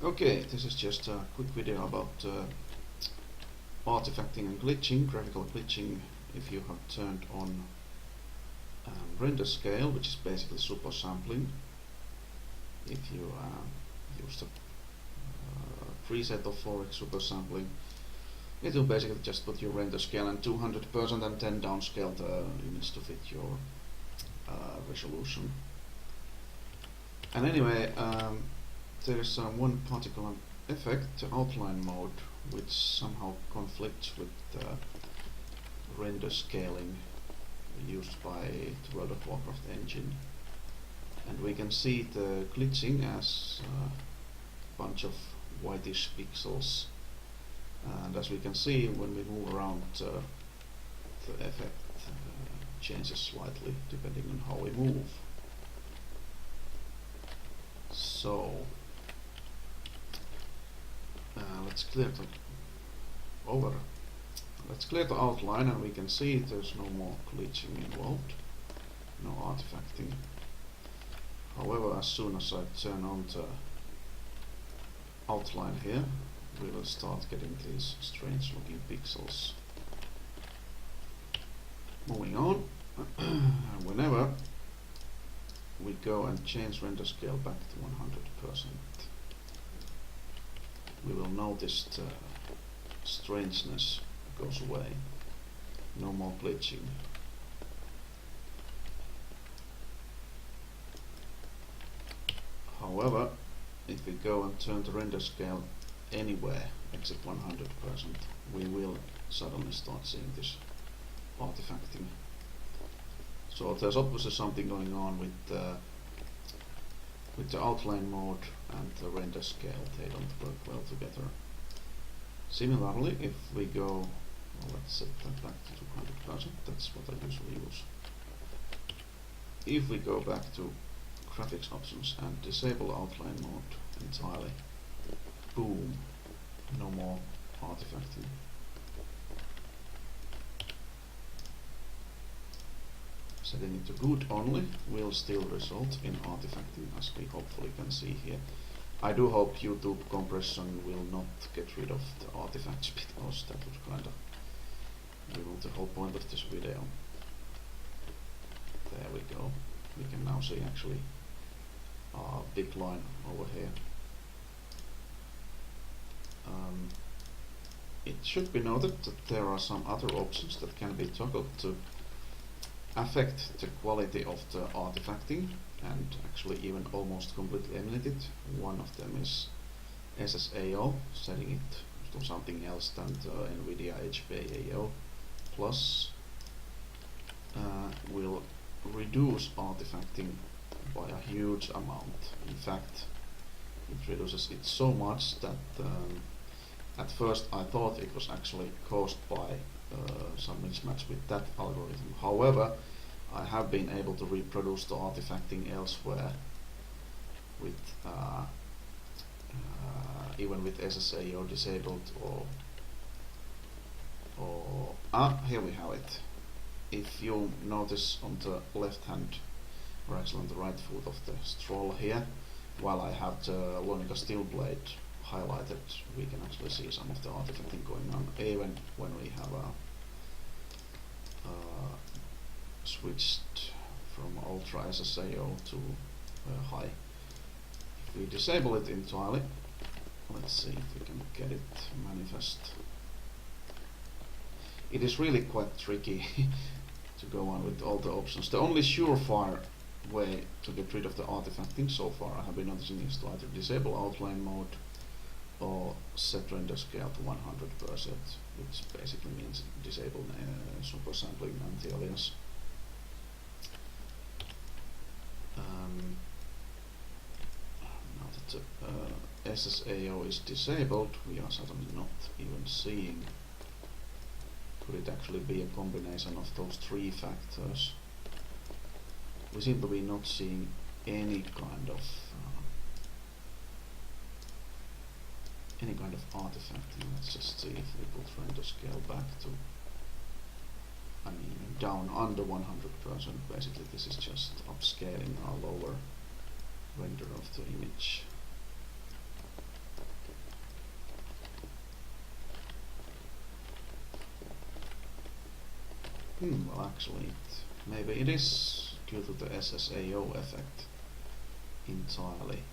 Okay, this is just a quick video about artifacting and glitching, graphical glitching, if you have turned on render scale, which is basically supersampling. If you use the preset of Forex supersampling, it will basically just put your render scale and 200% and then downscale the image to fit your resolution. And anyway, there is one particular effect, the outline mode, which somehow conflicts with the render scaling used by the World of Warcraft engine. And we can see the glitching as a bunch of whitish pixels. And as we can see, when we move around, the effect changes slightly depending on how we move. So let's clear the outline, and we can see there's no more glitching involved, no artifacting. However, as soon as I turn on the outline here, we will start getting these strange looking pixels. Moving on, whenever we go and change render scale back to 100%, we will notice the strangeness goes away. No more glitching. However, if we go and turn the render scale anywhere except 100%, we will suddenly start seeing this artifacting. So there's obviously something going on with the outline mode and the render scale. They don't work well together. Similarly, if we go, well, let's set that back to 200%, that's what I usually use. If we go back to graphics options and disable outline mode entirely, boom, no more artifacting. Setting it to good only will still result in artifacting, as we hopefully can see here. I do hope YouTube compression will not get rid of the artifacts, because that would kind of ruin the whole point of this video. There we go. We can now see actually a big line over here. It should be noted that there are some other options that can be toggled to affect the quality of the artifacting, and actually even almost completely eliminate it. One of them is SSAO, setting it to something else than the NVIDIA HBAO Plus will reduce artifacting by a huge amount. In fact, it reduces it so much that at first I thought it was actually caused by some mismatch with that algorithm. However, I have been able to reproduce the artifacting elsewhere with even with SSAO disabled, or here we have it. If you notice on the left hand, or actually on the right foot of the scroll here, while I have the Lonica steel blade highlighted, we can actually see some of the artifacting going on, even when we have switched from Ultra SSAO to high. If we disable it entirely, let's see if we can get it manifest. It is really quite tricky to go on with all the options. The only surefire way to get rid of the artifacting so far I have been noticing is to either disable outline mode or set render scale to 100%, which basically means disable supersampling anti-alias. Now that the SSAO is disabled, we are certainly not even seeing. Could it actually be a combination of those three factors? We seem to be not seeing any kind of artifacting. Let's just see if we put render scale back to, I mean, down under 100%. Basically, this is just upscaling our lower render of the image. Well, actually, maybe it is due to the SSAO effect entirely.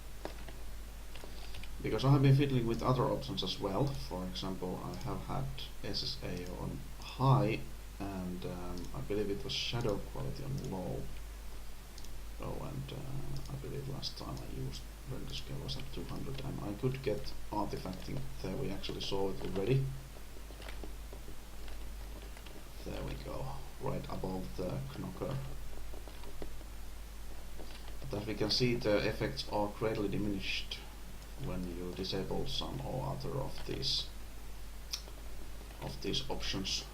Because I have been fiddling with other options as well. For example, I have had SSAO on high, and I believe it was shadow quality on low. Oh, and I believe last time I used render scale was at 200, and I could get artifacting. There we actually saw it already. There we go, right above the knocker. But as we can see, the effects are greatly diminished when you disable some or other of these options.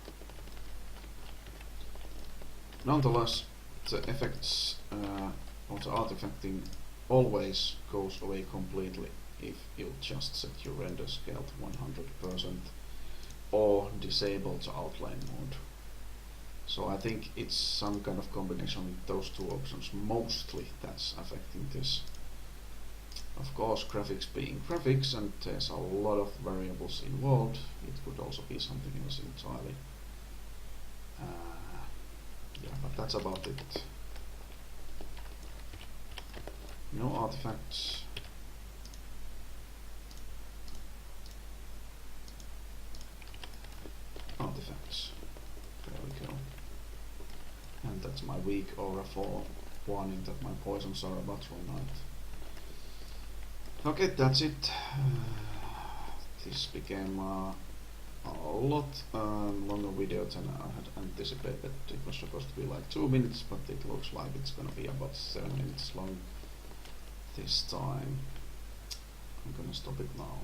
Nonetheless, the effects of the artifacting always goes away completely if you just set your render scale to 100% or disable the outline mode. So I think it's some kind of combination with those two options mostly that's affecting this. Of course, graphics being graphics, and there's a lot of variables involved. It could also be something else entirely. Yeah, but that's about it. No artifacts. Artifacts. There we go. And that's my weak aura for warning that my poisons are about to run out. Okay, that's it. This became a lot longer video than I had anticipated. It was supposed to be like 2 minutes, but it looks like it's gonna be about 7 minutes long this time. I'm gonna stop it now.